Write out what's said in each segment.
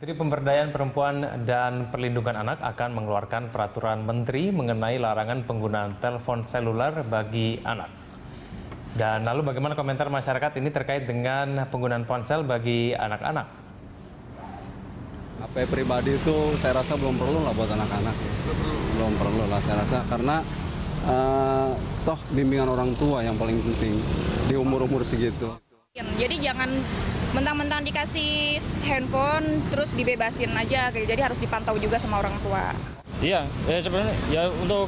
Menteri Pemberdayaan Perempuan dan Perlindungan Anak akan mengeluarkan peraturan menteri mengenai larangan penggunaan telepon seluler bagi anak. Dan lalu bagaimana komentar masyarakat ini terkait dengan penggunaan ponsel bagi anak-anak? HP pribadi itu saya rasa belum perlu lah buat anak-anak. Belum perlu lah saya rasa karena toh bimbingan orang tua yang paling penting di umur-umur segitu. Jadi jangan mentang-mentang dikasih handphone terus dibebasin aja, jadi harus dipantau juga sama orang tua. Iya, ya sebenarnya ya untuk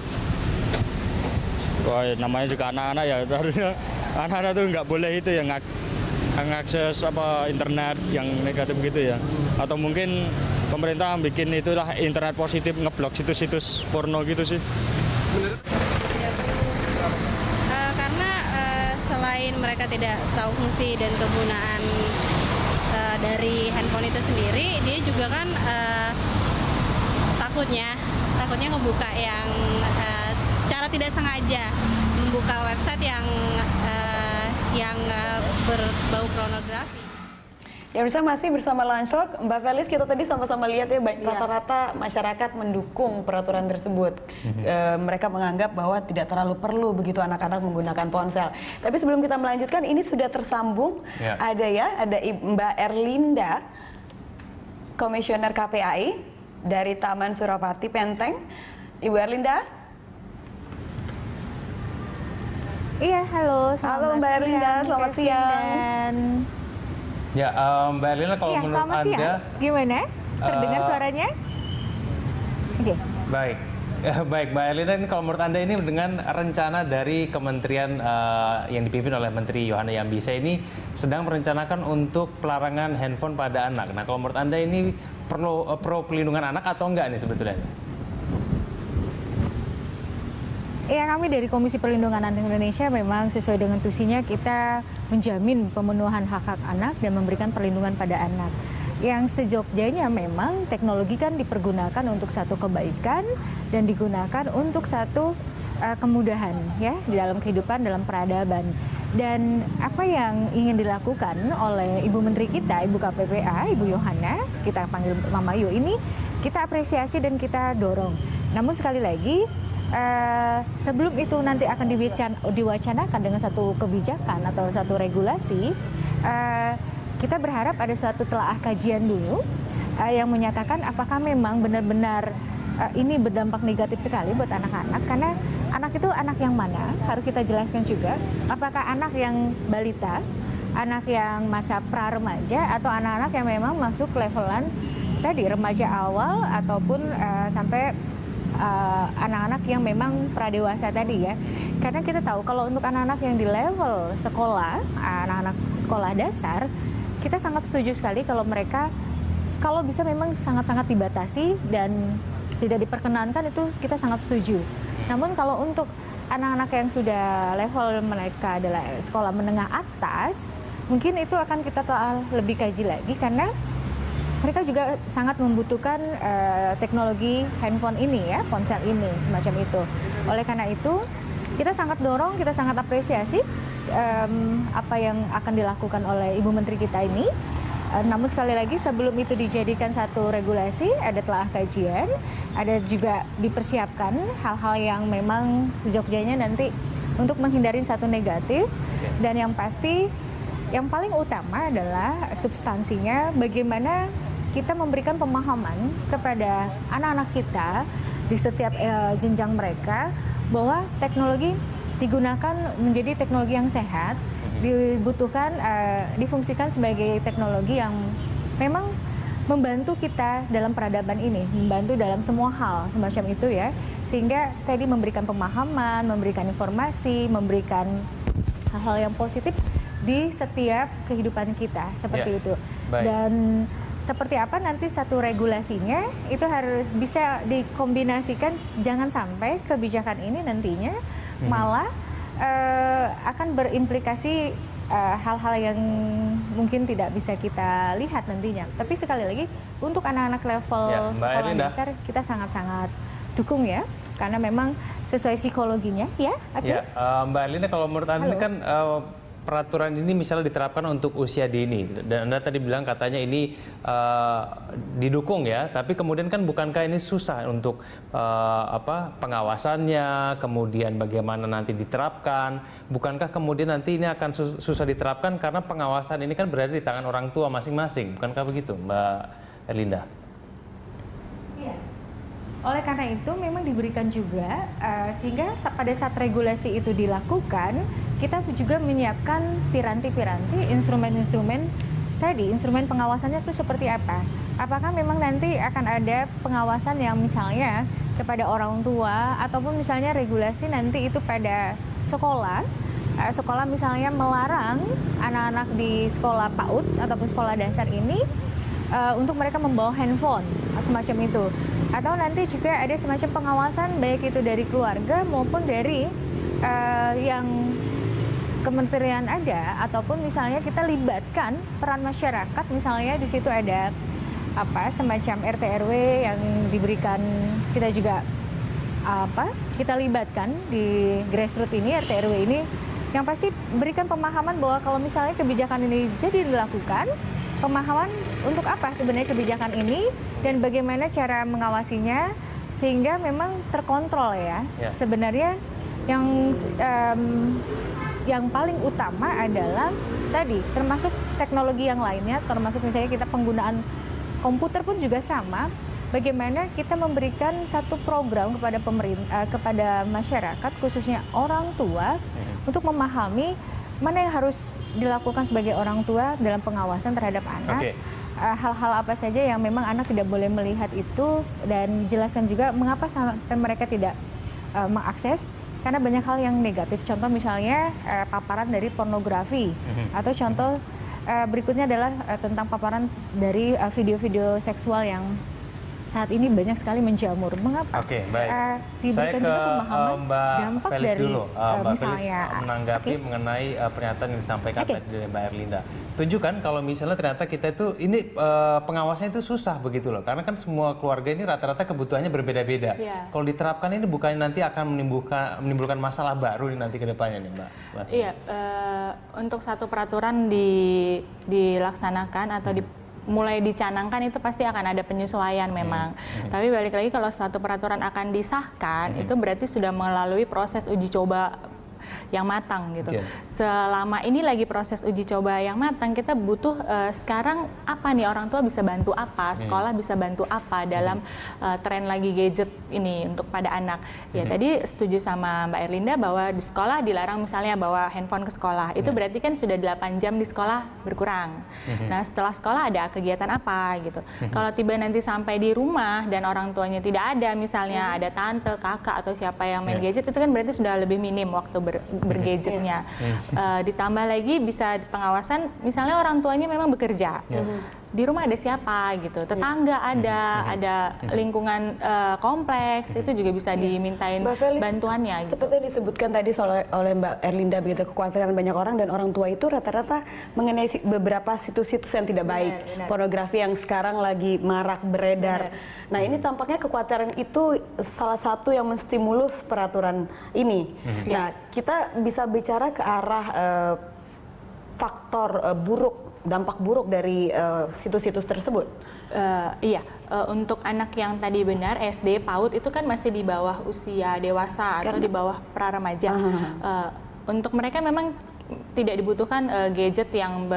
namanya juga anak-anak ya harusnya anak-anak tuh nggak boleh itu ya ngakses apa internet yang negatif gitu ya. Atau mungkin pemerintah bikin itulah internet positif, ngeblok situs-situs porno gitu sih. Karena selain mereka tidak tahu fungsi dan kegunaan dari handphone itu sendiri, dia juga kan takutnya ngebuka yang secara tidak sengaja membuka website yang berbau pornografi. Ya, masih bersama Lansok, Mbak Felis, kita tadi sama-sama lihat ya, rata-rata masyarakat mendukung peraturan tersebut. Mereka menganggap bahwa tidak terlalu perlu begitu anak-anak menggunakan ponsel. Tapi sebelum kita melanjutkan, ini sudah tersambung, ada Mbak Erlinda, Komisioner KPAI dari Taman Surapati Penteng. Ibu Erlinda? Iya, halo. Halo Mbak Erlinda, selamat siang. Ya, Mbak Erlinda, kalau menurut Anda, gimana? Terdengar suaranya? Oke. Baik, baik Mbak Erlinda, ini kalau menurut Anda ini dengan rencana dari kementerian yang dipimpin oleh Menteri Yohana Yambise ini sedang merencanakan untuk pelarangan handphone pada anak. Nah, kalau menurut Anda ini pro pelindungan anak atau enggak nih sebetulnya? Ya, kami dari Komisi Perlindungan Anak Indonesia memang sesuai dengan tusinya kita menjamin pemenuhan hak-hak anak dan memberikan perlindungan pada anak. Yang sejogjanya memang teknologi kan dipergunakan untuk satu kebaikan dan digunakan untuk satu kemudahan ya di dalam kehidupan, dalam peradaban. Dan apa yang ingin dilakukan oleh Ibu Menteri kita, Ibu KPPA, Ibu Yohana, kita panggil Mama Yo ini, kita apresiasi dan kita dorong. Namun sekali lagi, sebelum itu nanti akan diwacanakan dengan satu kebijakan atau satu regulasi, kita berharap ada suatu telaah kajian dulu yang menyatakan apakah memang benar-benar ini berdampak negatif sekali buat anak-anak, karena anak itu anak yang mana harus kita jelaskan juga, apakah anak yang balita, anak yang masa pra-remaja, atau anak-anak yang memang masuk levelan tadi remaja awal ataupun sampai anak-anak yang memang pradewasa tadi ya. Karena kita tahu kalau untuk anak-anak yang di level sekolah, anak-anak sekolah dasar, kita sangat setuju sekali kalau mereka kalau bisa memang sangat-sangat dibatasi dan tidak diperkenankan, itu kita sangat setuju. Namun kalau untuk anak-anak yang sudah level mereka adalah sekolah menengah atas, mungkin itu akan kita lebih kaji lagi karena mereka juga sangat membutuhkan teknologi handphone ini ya, ponsel ini, semacam itu. Oleh karena itu, kita sangat dorong, kita sangat apresiasi apa yang akan dilakukan oleh Ibu Menteri kita ini. Namun sekali lagi, sebelum itu dijadikan satu regulasi, ada telah kajian, ada juga dipersiapkan hal-hal yang memang sejogjanya nanti untuk menghindari satu negatif. Dan yang pasti, yang paling utama adalah substansinya bagaimana kita memberikan pemahaman kepada anak-anak kita di setiap jenjang mereka bahwa teknologi digunakan menjadi teknologi yang sehat, dibutuhkan, difungsikan sebagai teknologi yang memang membantu kita dalam peradaban ini, membantu dalam semua hal semacam itu ya, sehingga tadi memberikan pemahaman, memberikan informasi, memberikan hal-hal yang positif di setiap kehidupan kita seperti itu. Baik. Dan seperti apa nanti satu regulasinya itu harus bisa dikombinasikan, jangan sampai kebijakan ini nantinya malah akan berimplikasi hal-hal yang mungkin tidak bisa kita lihat nantinya. Tapi sekali lagi untuk anak-anak level sekolah dasar kita sangat-sangat dukung ya, karena memang sesuai psikologinya ya. Ya, Mbak Erlinda, kalau menurut Anda kan peraturan ini misalnya diterapkan untuk usia dini, dan Anda tadi bilang katanya ini didukung ya, tapi kemudian kan bukankah ini susah untuk pengawasannya, kemudian bagaimana nanti diterapkan, bukankah kemudian nanti ini akan susah diterapkan karena pengawasan ini kan berada di tangan orang tua masing-masing, bukankah begitu Mbak Erlinda? Oleh karena itu memang diberikan juga sehingga pada saat regulasi itu dilakukan, kita juga menyiapkan piranti-piranti, instrumen-instrumen tadi, instrumen pengawasannya itu seperti apa. Apakah memang nanti akan ada pengawasan yang misalnya kepada orang tua, ataupun misalnya regulasi nanti itu pada sekolah, sekolah misalnya melarang anak-anak di sekolah PAUD ataupun sekolah dasar ini untuk mereka membawa handphone, semacam itu. Atau nanti juga ada semacam pengawasan baik itu dari keluarga maupun dari yang kementerian ada, ataupun misalnya kita libatkan peran masyarakat, misalnya di situ ada semacam RT RW yang diberikan, kita juga kita libatkan di grassroots ini, RT RW ini, yang pasti berikan pemahaman bahwa kalau misalnya kebijakan ini jadi dilakukan, pemahaman untuk apa sebenarnya kebijakan ini dan bagaimana cara mengawasinya sehingga memang terkontrol ya. Sebenarnya yang paling utama adalah tadi termasuk teknologi yang lainnya, termasuk misalnya kita penggunaan komputer pun juga sama. Bagaimana kita memberikan satu program kepada pemerintah, kepada masyarakat khususnya orang tua untuk memahami mana yang harus dilakukan sebagai orang tua dalam pengawasan terhadap anak. Hal-hal apa saja yang memang anak tidak boleh melihat itu, dan jelaskan juga mengapa sampai mereka tidak mengakses, karena banyak hal yang negatif. Contoh misalnya paparan dari pornografi, atau contoh berikutnya adalah tentang paparan dari video-video seksual yang saat ini banyak sekali menjamur. Mengapa? Oke, baik. Diberikan juga pemahaman Mbak dampak Felis dari dulu. Mbak misalnya Felis menanggapi mengenai pernyataan yang disampaikan tadi dari Mbak Erlinda. Setuju kan kalau misalnya ternyata kita itu ini pengawasannya itu susah begitu loh, karena kan semua keluarga ini rata-rata kebutuhannya berbeda-beda. Kalau diterapkan ini bukannya nanti akan menimbulkan masalah baru nanti ke depannya nih Mbak? Iya, untuk satu peraturan dilaksanakan atau mulai dicanangkan itu pasti akan ada penyesuaian memang. Tapi balik lagi kalau suatu peraturan akan disahkan, itu berarti sudah melalui proses uji coba yang matang gitu. Selama ini lagi proses uji coba yang matang, kita butuh sekarang apa nih, orang tua bisa bantu apa, sekolah bisa bantu apa dalam tren lagi gadget ini untuk pada anak. Ya tadi setuju sama Mbak Erlinda bahwa di sekolah dilarang misalnya bawa handphone ke sekolah. Itu berarti kan sudah 8 jam di sekolah berkurang. Nah setelah sekolah ada kegiatan apa gitu. Kalau tiba nanti sampai di rumah dan orang tuanya tidak ada, misalnya ada tante, kakak atau siapa yang main gadget, itu kan berarti sudah lebih minim waktu bergadgetnya. Ditambah lagi bisa pengawasan, misalnya orang tuanya memang bekerja. Di rumah ada siapa gitu, tetangga ada lingkungan kompleks, itu juga bisa dimintain bantuannya. Gitu. Seperti disebutkan tadi oleh Mbak Erlinda, begitu kekhawatiran banyak orang dan orang tua itu rata-rata mengenai beberapa situs-situs yang tidak baik, pornografi yang sekarang lagi marak beredar. Nah ini tampaknya kekhawatiran itu salah satu yang menstimulus peraturan ini. Nah kita bisa bicara ke arah faktor dampak buruk dari situs-situs tersebut. Untuk anak yang tadi benar SD, PAUD itu kan masih di bawah usia dewasa atau di bawah pra-remaja. Untuk mereka memang tidak dibutuhkan gadget yang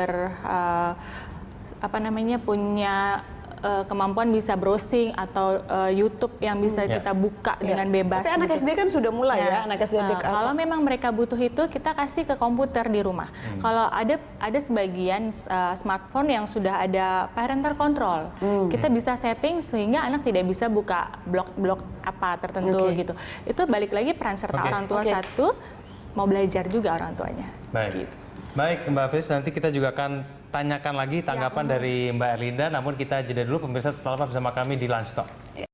punya kemampuan bisa browsing atau YouTube yang bisa kita buka dengan bebas. Tapi anak SD kan sudah mulai ya, anak SD. Kalau memang mereka butuh itu, kita kasih ke komputer di rumah. Kalau ada sebagian smartphone yang sudah ada parental control, kita bisa setting sehingga anak tidak bisa buka blog-blog apa tertentu gitu. Itu balik lagi peran serta orang tua satu, mau belajar juga orang tuanya. Baik. Gitu. Baik Mbak Felis, nanti kita juga akan tanyakan lagi tanggapan dari Mbak Erlinda, namun kita jeda dulu, pemirsa tetaplah bersama kami di Lunch Talk.